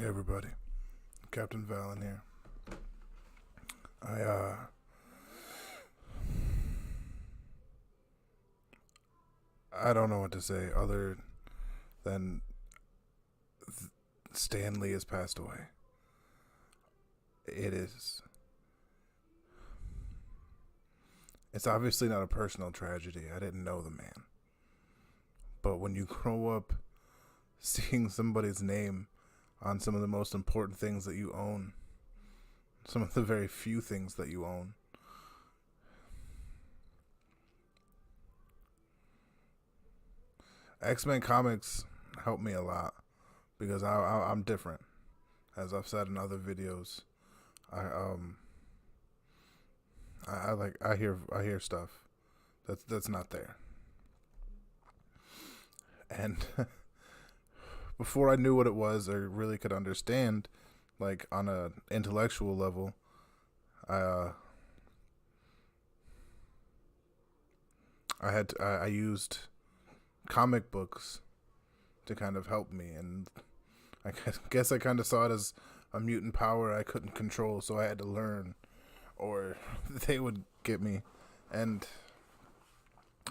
Hey everybody, Captain Valen here. I I don't know what to say other than Stan Lee has passed away. It is. It's obviously not a personal tragedy. I didn't know the man, but when you grow up seeing somebody's name on some of the most important things that you own, some of the very few things that you own, X-Men comics helped me a lot because I'm different, as I've said in other videos. I I hear stuff that's not there, and before I knew what it was or really could understand, like on a intellectual level, I I used comic books to kind of help me, and I guess I kind of saw it as a mutant power I couldn't control, so I had to learn, or they would get me. And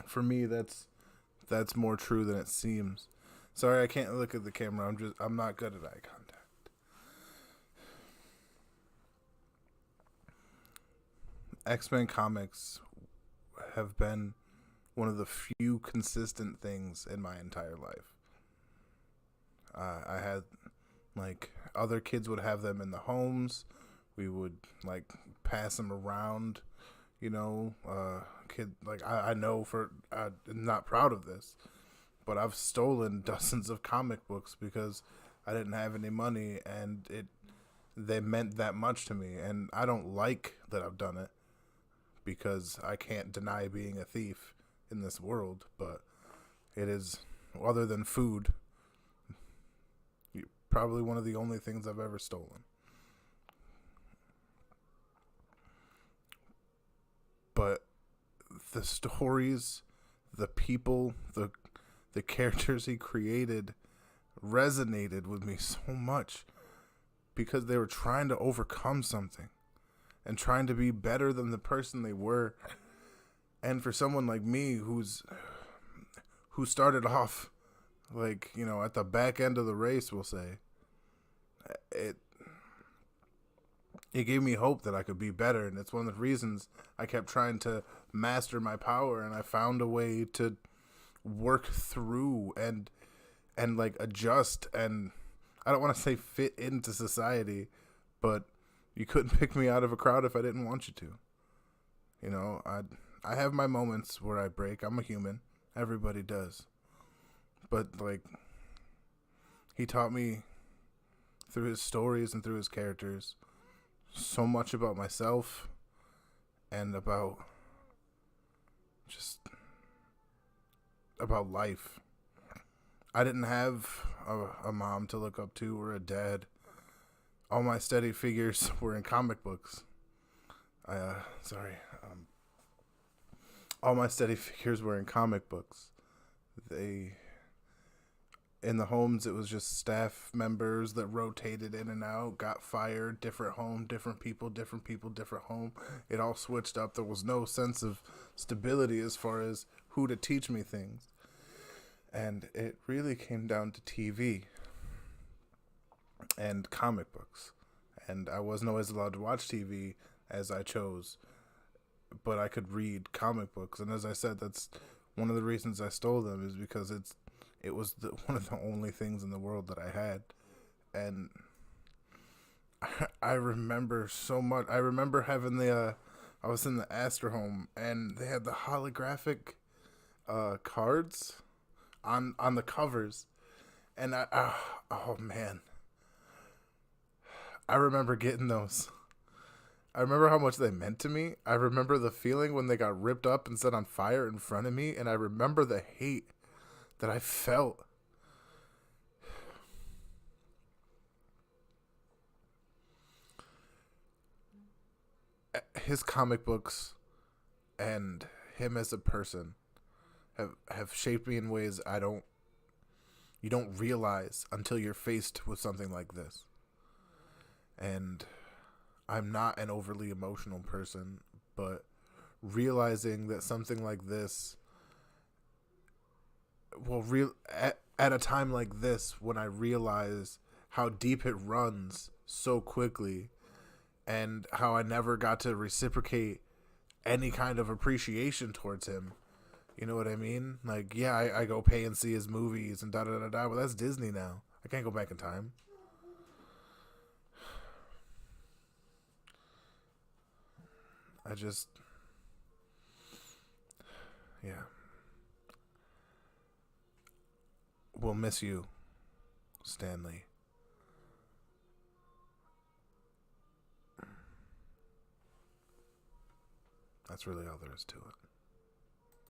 for me, that's more true than it seems. Sorry, I can't look at the camera. I'm not good at eye contact. X-Men comics have been one of the few consistent things in my entire life. I had, like, other kids would have them in the homes. We would, like, pass them around. Kid, like, I know I'm not proud of this, but I've stolen dozens of comic books because I didn't have any money, and they meant that much to me. And I don't like that I've done it because I can't deny being a thief in this world, but it is, other than food, probably one of the only things I've ever stolen. But the stories, the people, the characters he created resonated with me so much because they were trying to overcome something and trying to be better than the person they were. And for someone like me who started off, like, at the back end of the race, we'll say, it it gave me hope that I could be better, and it's one of the reasons I kept trying to master my power, and I found a way to work through and like adjust, and I don't want to say fit into society, but you couldn't pick me out of a crowd if I didn't want you to. I have my moments where I break. I'm a human. Everybody does. But, like, he taught me through his stories and through his characters so much about myself and just about life. I didn't have a mom to look up to or a dad. All my steady figures were in comic books. Sorry. All my steady figures were in comic books. In the homes, it was just staff members that rotated in and out, got fired, different home, different people, different home. It all switched up. There was no sense of stability as far as who to teach me things. And it really came down to TV and comic books. And I wasn't always allowed to watch TV as I chose, but I could read comic books. And as I said, that's one of the reasons I stole them, is because it was one of the only things in the world that I had. And I remember so much. I remember having I was in the Astor home, and they had the holographic cards on the covers. And oh man, I remember getting those. I remember how much they meant to me. I remember the feeling when they got ripped up and set on fire in front of me, and I remember the hate that I felt. His comic books and him as a person have shaped me in ways you don't realize until you're faced with something like this. And I'm not an overly emotional person, but realizing that something like this, well, at a time like this, when I realize how deep it runs so quickly and how I never got to reciprocate any kind of appreciation towards him. You know what I mean? Like, yeah, I go pay and see his movies and da da da da, but that's Disney now. I can't go back in time. I just, yeah. We'll miss you, Stanley. That's really all there is to it.